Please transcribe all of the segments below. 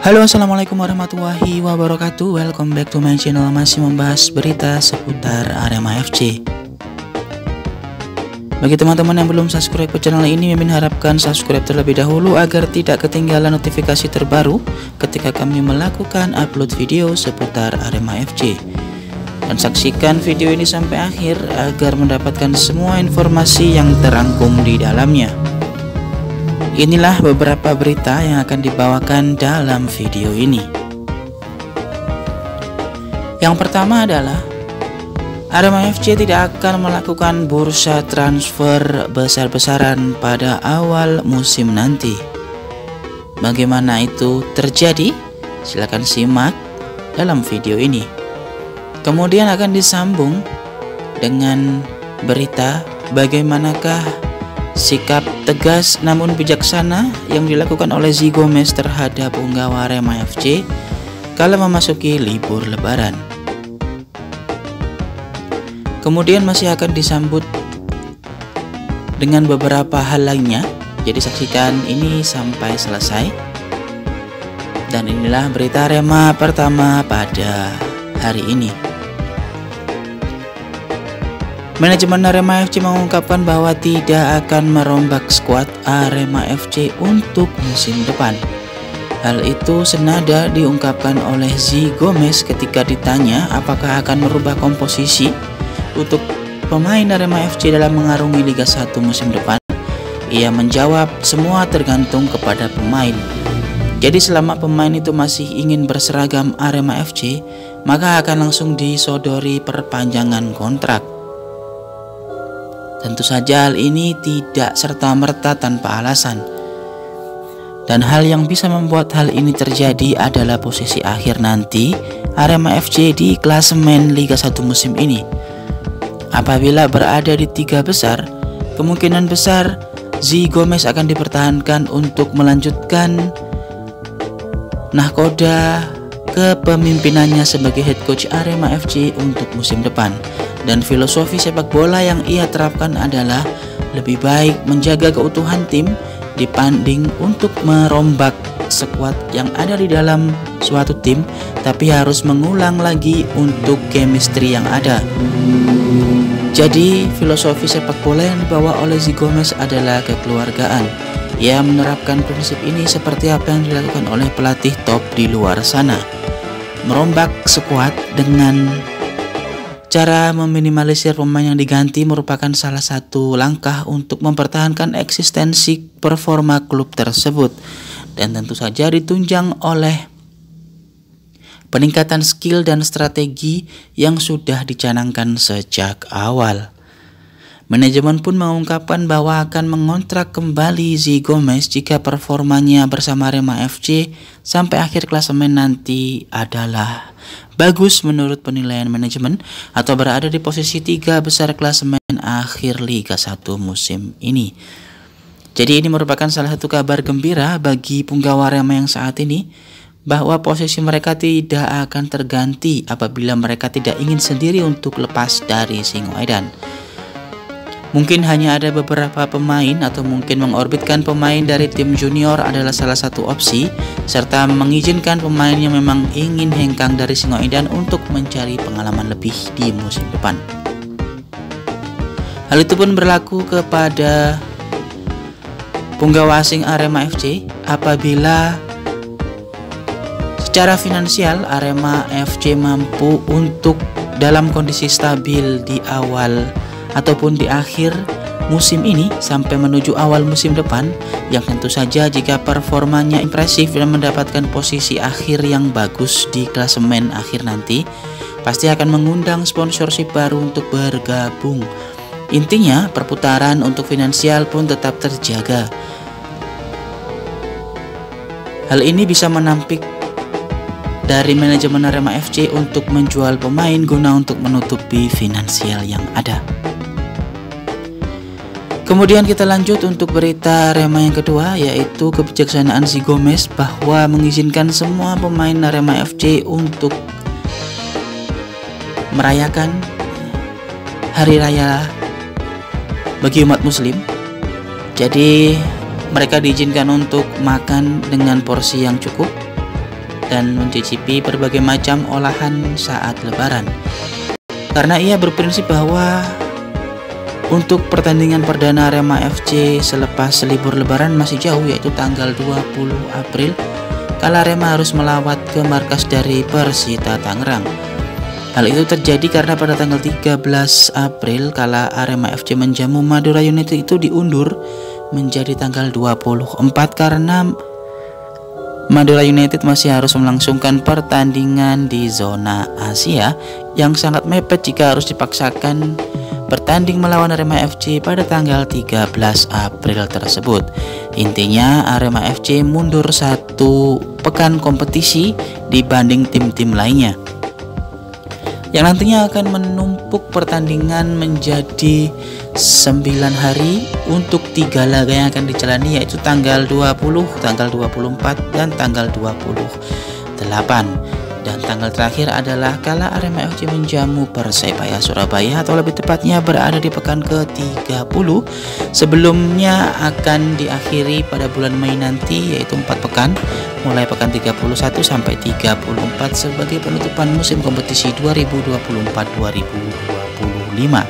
Halo, assalamualaikum warahmatullahi wabarakatuh. Welcome back to my channel. Masih membahas berita seputar Arema FC. Bagi teman-teman yang belum subscribe ke channel ini, Mimin harapkan subscribe terlebih dahulu agar tidak ketinggalan notifikasi terbaru ketika kami melakukan upload video seputar Arema FC. Dan saksikan video ini sampai akhir agar mendapatkan semua informasi yang terangkum di dalamnya. Inilah beberapa berita yang akan dibawakan dalam video ini. Yang pertama adalah Arema FC tidak akan melakukan bursa transfer besar-besaran pada awal musim nanti. Bagaimana itu terjadi? Silakan simak dalam video ini. Kemudian akan disambung dengan berita bagaimanakah sikap tegas namun bijaksana yang dilakukan oleh Zi Gomez terhadap punggawa Arema FC kala memasuki libur lebaran. Kemudian masih akan disambut dengan beberapa hal lainnya, jadi saksikan ini sampai selesai. Dan inilah berita Arema pertama pada hari ini. Manajemen Arema FC mengungkapkan bahwa tidak akan merombak skuad Arema FC untuk musim depan. Hal itu senada diungkapkan oleh Zi Gomez ketika ditanya apakah akan merubah komposisi untuk pemain Arema FC dalam mengarungi Liga 1 musim depan. Ia menjawab, semua tergantung kepada pemain. Jadi selama pemain itu masih ingin berseragam Arema FC, maka akan langsung disodori perpanjangan kontrak. Tentu saja hal ini tidak serta-merta tanpa alasan. Dan hal yang bisa membuat hal ini terjadi adalah posisi akhir nanti Arema FC di klasemen Liga 1 musim ini. Apabila berada di 3 besar, kemungkinan besar Zi Gomez akan dipertahankan untuk melanjutkan nahkoda kepemimpinannya sebagai head coach Arema FC untuk musim depan. Dan filosofi sepak bola yang ia terapkan adalah lebih baik menjaga keutuhan tim dibanding untuk merombak skuad yang ada di dalam suatu tim, tapi harus mengulang lagi untuk chemistry yang ada. Jadi filosofi sepak bola yang dibawa oleh Zi Gomez adalah kekeluargaan. Ia menerapkan prinsip ini seperti apa yang dilakukan oleh pelatih top di luar sana. Merombak skuad dengan cara meminimalisir pemain yang diganti merupakan salah satu langkah untuk mempertahankan eksistensi performa klub tersebut, dan tentu saja ditunjang oleh peningkatan skill dan strategi yang sudah dicanangkan sejak awal. Manajemen pun mengungkapkan bahwa akan mengontrak kembali Zi Gomez jika performanya bersama Arema FC sampai akhir klasemen nanti adalah bagus menurut penilaian manajemen atau berada di posisi 3 besar klasemen akhir Liga 1 musim ini. Jadi ini merupakan salah satu kabar gembira bagi punggawa Arema yang saat ini, bahwa posisi mereka tidak akan terganti apabila mereka tidak ingin sendiri untuk lepas dari Singoedan. Mungkin hanya ada beberapa pemain atau mungkin mengorbitkan pemain dari tim junior adalah salah satu opsi, serta mengizinkan pemain yang memang ingin hengkang dari Singoedan untuk mencari pengalaman lebih di musim depan. Hal itu pun berlaku kepada punggawa asing Arema FC apabila secara finansial Arema FC mampu untuk dalam kondisi stabil di awal ataupun di akhir musim ini sampai menuju awal musim depan, yang tentu saja jika performanya impresif dan mendapatkan posisi akhir yang bagus di klasemen akhir nanti, pasti akan mengundang sponsorship baru untuk bergabung. Intinya perputaran untuk finansial pun tetap terjaga. Hal ini bisa menampik dari manajemen Arema FC untuk menjual pemain guna untuk menutupi finansial yang ada. Kemudian kita lanjut untuk berita Arema yang kedua, yaitu kebijaksanaan Zi Gomez bahwa mengizinkan semua pemain Arema FC untuk merayakan hari raya bagi umat muslim. Jadi mereka diizinkan untuk makan dengan porsi yang cukup dan mencicipi berbagai macam olahan saat Lebaran. Karena ia berprinsip bahwa untuk pertandingan perdana Arema FC selepas libur Lebaran masih jauh, yaitu tanggal 20 April, kala Arema harus melawat ke markas dari Persita Tangerang. Hal itu terjadi karena pada tanggal 13 April kala Arema FC menjamu Madura United itu diundur menjadi tanggal 24 karena Madura United masih harus melangsungkan pertandingan di zona Asia yang sangat mepet jika harus dipaksakan bertanding melawan Arema FC pada tanggal 13 April tersebut. Intinya Arema FC mundur 1 pekan kompetisi dibanding tim-tim lainnya, yang nantinya akan menumpuk pertandingan menjadi 9 hari untuk 3 laga yang akan dijalani, yaitu tanggal 20, tanggal 24, dan tanggal 28. Dan tanggal terakhir adalah kala Arema FC menjamu Persebaya Surabaya, atau lebih tepatnya berada di pekan ke-30. Sebelumnya akan diakhiri pada bulan Mei nanti, yaitu 4 pekan, mulai pekan 31 sampai 34 sebagai penutupan musim kompetisi 2024-2025.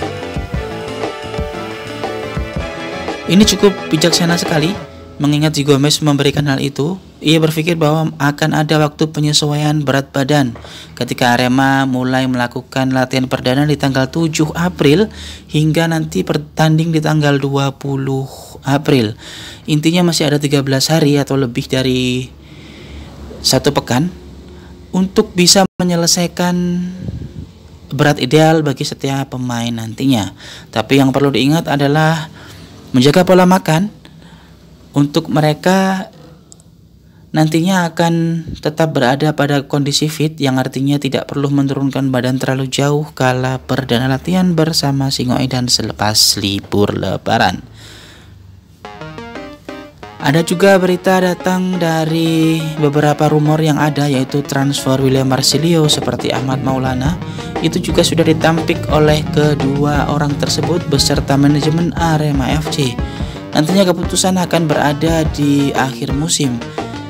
Ini cukup bijaksana sekali, mengingat Zico Gomez memberikan hal itu. Ia berpikir bahwa akan ada waktu penyesuaian berat badan ketika Arema mulai melakukan latihan perdana di tanggal 7 April hingga nanti bertanding di tanggal 20 April. Intinya masih ada 13 hari atau lebih dari 1 pekan untuk bisa menyelesaikan berat ideal bagi setiap pemain nantinya. Tapi yang perlu diingat adalah menjaga pola makan untuk mereka nantinya akan tetap berada pada kondisi fit, yang artinya tidak perlu menurunkan badan terlalu jauh kala perdana latihan bersama Singoedan selepas libur Lebaran. Ada juga berita datang dari beberapa rumor yang ada, yaitu transfer William Marsilio seperti Ahmad Maulana. Itu juga sudah ditampik oleh kedua orang tersebut beserta manajemen Arema FC. Nantinya keputusan akan berada di akhir musim.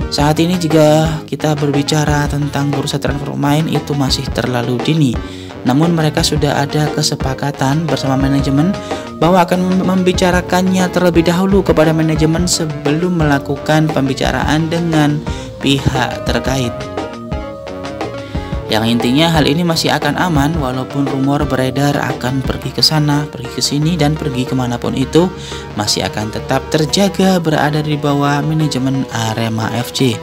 Saat ini jika kita berbicara tentang bursa transfer pemain itu masih terlalu dini. Namun mereka sudah ada kesepakatan bersama manajemen bahwa akan membicarakannya terlebih dahulu kepada manajemen sebelum melakukan pembicaraan dengan pihak terkait. Yang intinya hal ini masih akan aman walaupun rumor beredar akan pergi ke sana, pergi ke sini, dan pergi kemanapun itu masih akan tetap terjaga berada di bawah manajemen Arema FC.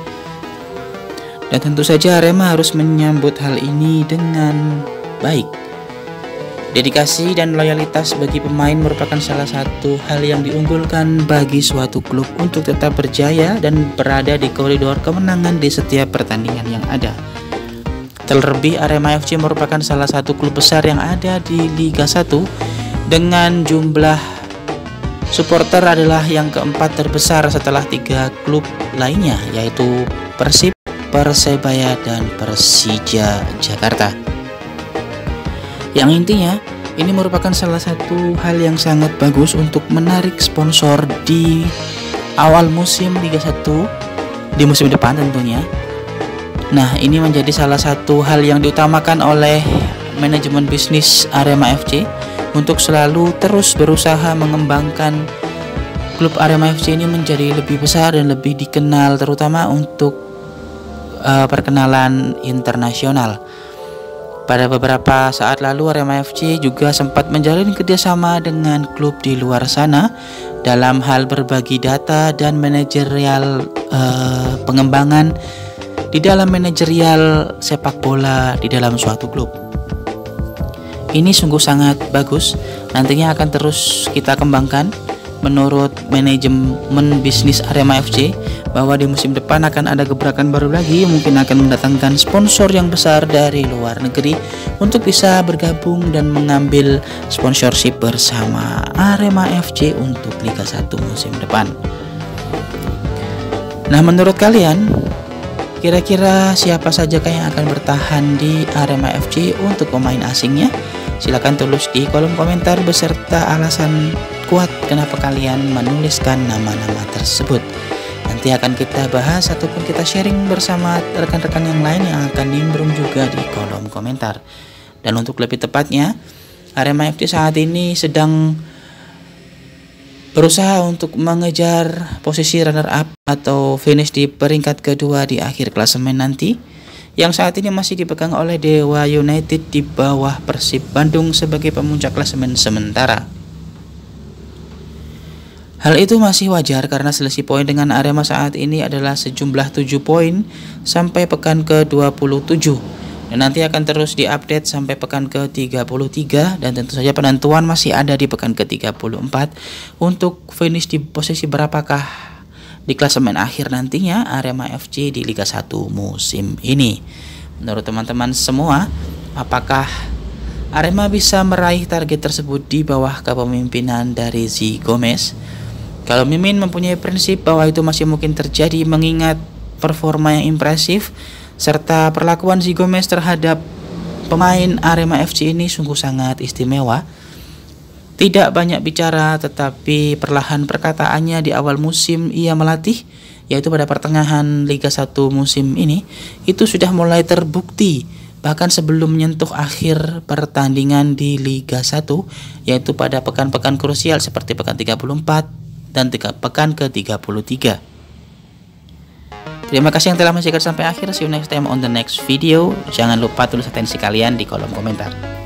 Dan tentu saja Arema harus menyambut hal ini dengan baik. Dedikasi dan loyalitas bagi pemain merupakan salah satu hal yang diunggulkan bagi suatu klub untuk tetap berjaya dan berada di koridor kemenangan di setiap pertandingan yang ada. Terlebih Arema FC merupakan salah satu klub besar yang ada di Liga 1 dengan jumlah supporter adalah yang keempat terbesar setelah 3 klub lainnya, yaitu Persib, Persebaya, dan Persija Jakarta. Yang intinya ini merupakan salah satu hal yang sangat bagus untuk menarik sponsor di awal musim Liga 1 di musim depan tentunya. Nah, ini menjadi salah satu hal yang diutamakan oleh manajemen bisnis Arema FC untuk selalu terus berusaha mengembangkan klub Arema FC ini menjadi lebih besar dan lebih dikenal, terutama untuk perkenalan internasional. Pada beberapa saat lalu Arema FC juga sempat menjalin kerjasama dengan klub di luar sana dalam hal berbagi data dan manajerial pengembangan di dalam manajerial sepak bola di dalam suatu klub. Ini sungguh sangat bagus, nantinya akan terus kita kembangkan. Menurut manajemen bisnis Arema FC bahwa di musim depan akan ada gebrakan baru lagi, mungkin akan mendatangkan sponsor yang besar dari luar negeri untuk bisa bergabung dan mengambil sponsorship bersama Arema FC untuk Liga 1 musim depan. Nah, menurut kalian kira-kira siapa saja yang akan bertahan di Arema FC untuk pemain asingnya? Silahkan tulis di kolom komentar beserta alasan kuat kenapa kalian menuliskan nama-nama tersebut. nanti akan kita bahas ataupun kita sharing bersama rekan-rekan yang lain yang akan nimbrung juga di kolom komentar. Dan untuk lebih tepatnya, Arema FC saat ini sedang berusaha untuk mengejar posisi runner up atau finish di peringkat kedua di akhir klasemen nanti, yang saat ini masih dipegang oleh Dewa United di bawah Persib Bandung sebagai pemuncak klasemen sementara. Hal itu masih wajar karena selisih poin dengan Arema saat ini adalah sejumlah 7 poin sampai pekan ke-27. Dan nanti akan terus diupdate sampai pekan ke-33, dan tentu saja penentuan masih ada di pekan ke-34 untuk finish di posisi berapakah di klasemen akhir nantinya Arema FC di Liga 1 musim ini. Menurut teman-teman semua, apakah Arema bisa meraih target tersebut di bawah kepemimpinan dari Zi Gomez? Kalau Mimin mempunyai prinsip bahwa itu masih mungkin terjadi mengingat performa yang impresif serta perlakuan Zi Gomez terhadap pemain Arema FC ini sungguh sangat istimewa. Tidak banyak bicara, tetapi perlahan perkataannya di awal musim ia melatih, yaitu pada pertengahan Liga 1 musim ini, itu sudah mulai terbukti bahkan sebelum menyentuh akhir pertandingan di Liga 1, yaitu pada pekan-pekan krusial seperti pekan 34 dan pekan ke-33. Terima kasih yang telah menyaksikan sampai akhir. See you next time on the next video. Jangan lupa tulis atensi kalian di kolom komentar.